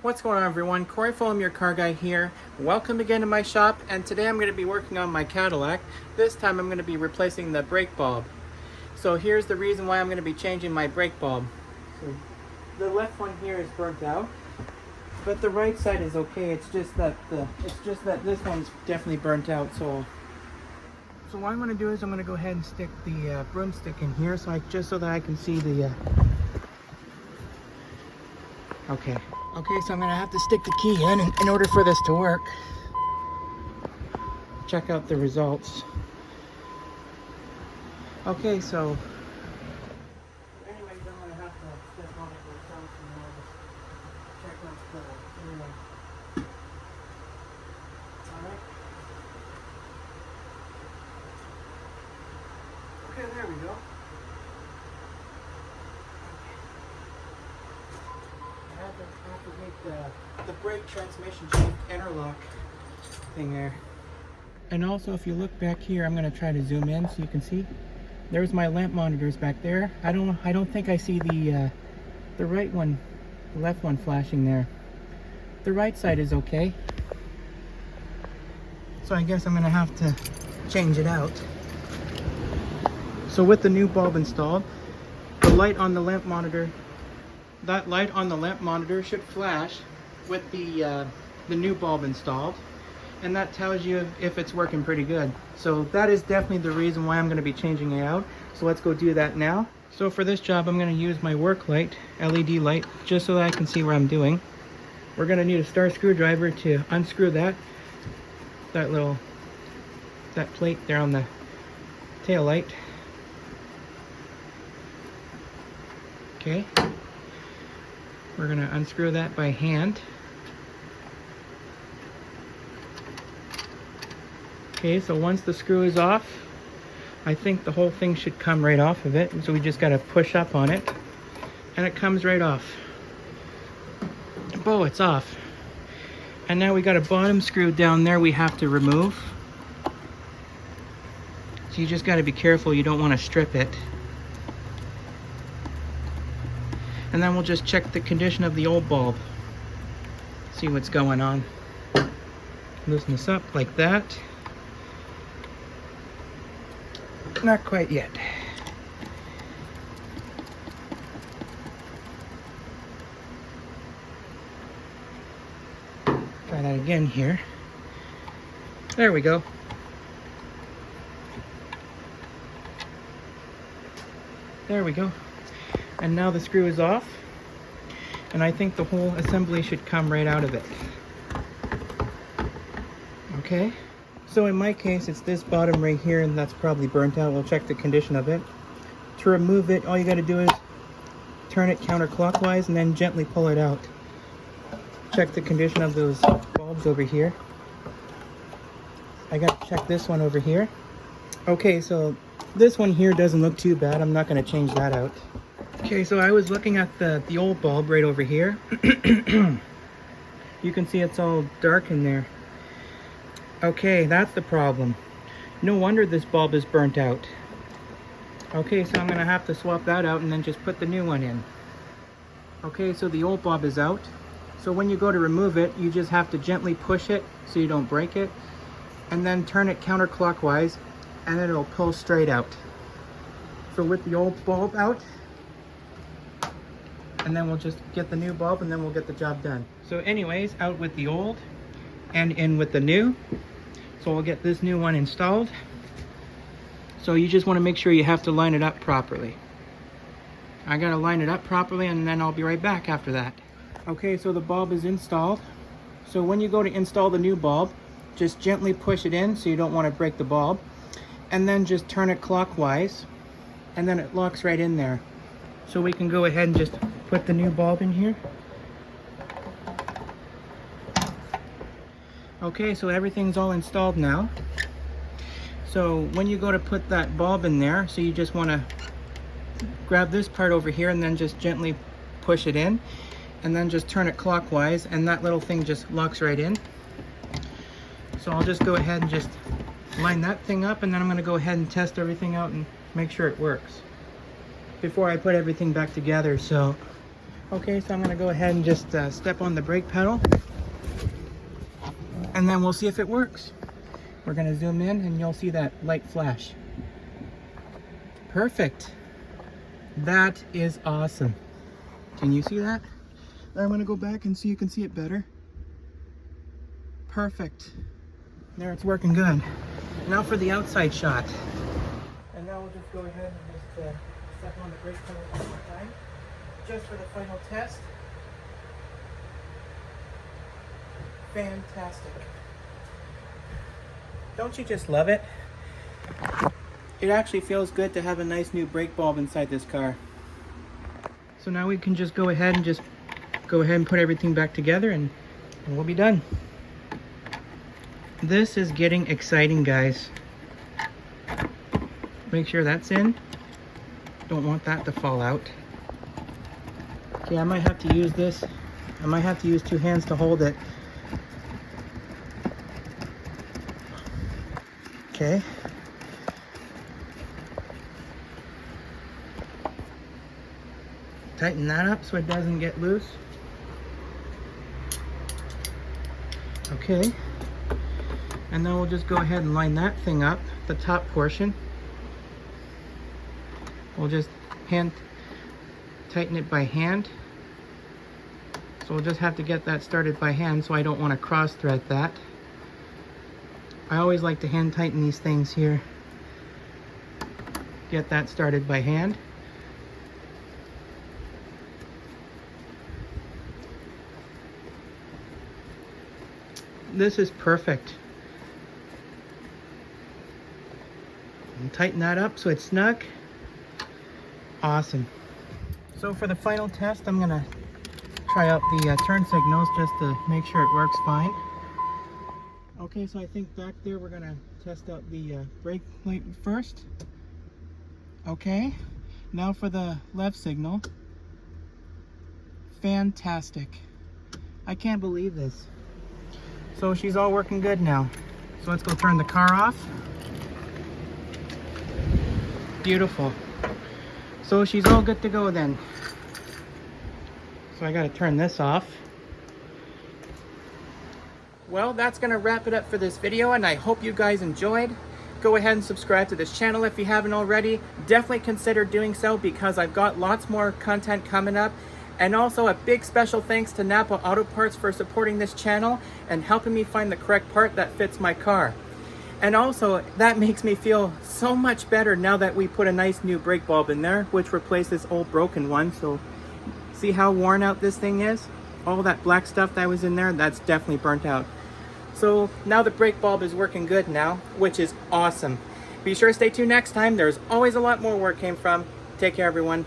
What's going on, everyone? Corey Fulham, your car guy here. Welcome again to my shop, and today I'm going to be working on my Cadillac. This time I'm going to be replacing the brake bulb. So here's the reason why I'm going to be changing my brake bulb. So the left one here is burnt out, but the right side is okay. It's just that this one's definitely burnt out. So what I'm going to do is I'm going to go ahead and stick the broomstick in here, so that I can see the. Okay, so I'm gonna have to stick the key in order for this to work. Check out the results. Okay, so anyways, I'm gonna have to step on it myself and check out the anyway. Alright. Okay, there we go. I have to make the brake transmission shift interlock thing there. And also, if you look back here, I'm going to try to zoom in so you can see. There's my lamp monitors back there. I don't think I see the right one, the left one flashing there. The right side is okay. So I guess I'm going to have to change it out. So with the new bulb installed, the light on the lamp monitor, that light on the lamp monitor should flash with the new bulb installed, and that tells you if it's working pretty good. So that is definitely the reason why I'm going to be changing it out. So let's go do that now. So for this job, I'm going to use my work light, LED light, just so that I can see what I'm doing. We're going to need a star screwdriver to unscrew that plate there on the tail light. Okay. We're going to unscrew that by hand. Okay, so once the screw is off, I think the whole thing should come right off of it. So we just got to push up on it, and it comes right off. Oh, it's off. And now we got a bottom screw down there we have to remove. So you just got to be careful, you don't want to strip it. And then we'll just check the condition of the old bulb. See what's going on. Loosen this up like that. Not quite yet. Try that again here. There we go. There we go. And now the screw is off, and I think the whole assembly should come right out of it. Okay, so in my case, it's this bottom right here, and that's probably burnt out. We'll check the condition of it. To remove it, all you got to do is turn it counterclockwise and then gently pull it out. Check the condition of those bulbs over here. I got to check this one over here. Okay, so this one here doesn't look too bad. I'm not going to change that out. Okay, so I was looking at the old bulb right over here. You can see it's all dark in there. Okay, that's the problem. No wonder this bulb is burnt out. Okay, so I'm going to have to swap that out and then just put the new one in. Okay, so the old bulb is out. So when you go to remove it, you just have to gently push it so you don't break it, and then turn it counterclockwise, and then it'll pull straight out. So with the old bulb out, and then we'll just get the new bulb, and then we'll get the job done. So anyways, out with the old and in with the new. So we'll get this new one installed. So you just want to make sure you have to line it up properly. I gotta line it up properly, and then I'll be right back after that. Okay, so the bulb is installed. So when you go to install the new bulb, just gently push it in so you don't want to break the bulb, and then just turn it clockwise, and then it locks right in there. So we can go ahead and just put the new bulb in here. Okay, so everything's all installed now. So when you go to put that bulb in there, so you just want to grab this part over here and then just gently push it in, and then just turn it clockwise, and that little thing just locks right in. So I'll just go ahead and just line that thing up, and then I'm going to go ahead and test everything out and make sure it works before I put everything back together. So Okay, so I'm gonna go ahead and just step on the brake pedal, and then we'll see if it works. We're gonna zoom in and you'll see that light flash. Perfect. That is awesome. Can you see that? I'm gonna go back and so you can see it better. Perfect. There, it's working good. Now for the outside shot. And now we'll just go ahead and just step on the brake pedal one more time, just for the final test. Fantastic. Don't you just love it? It actually feels good to have a nice new brake bulb inside this car. So now we can just go ahead and put everything back together and we'll be done. This is getting exciting, guys. Make sure that's in. Don't want that to fall out. Okay, I might have to use this. I might have to use two hands to hold it. Okay. Tighten that up so it doesn't get loose. Okay. And then we'll just go ahead and line that thing up, the top portion. We'll just tighten it by hand. So we'll just have to get that started by hand, so I don't want to cross thread that. I always like to hand tighten these things here. Get that started by hand. This is perfect. And tighten that up so it's snug. Awesome. So for the final test, I'm gonna try out the turn signals just to make sure it works fine. Okay, so I think back there we're gonna test out the brake light first. Okay, now for the left signal. Fantastic. I can't believe this. So she's all working good now. So let's go turn the car off. Beautiful. So she's all good to go then. So I gotta turn this off. Well, that's gonna wrap it up for this video, and I hope you guys enjoyed. Go ahead and subscribe to this channel if you haven't already. Definitely consider doing so because I've got lots more content coming up. And also a big special thanks to Napa Auto Parts for supporting this channel and helping me find the correct part that fits my car. And also, that makes me feel so much better now that we put a nice new brake bulb in there, which replaced this old broken one. So see how worn out this thing is? All that black stuff that was in there, that's definitely burnt out. So now the brake bulb is working good now, which is awesome. Be sure to stay tuned next time. There's always a lot more where it came from. Take care, everyone.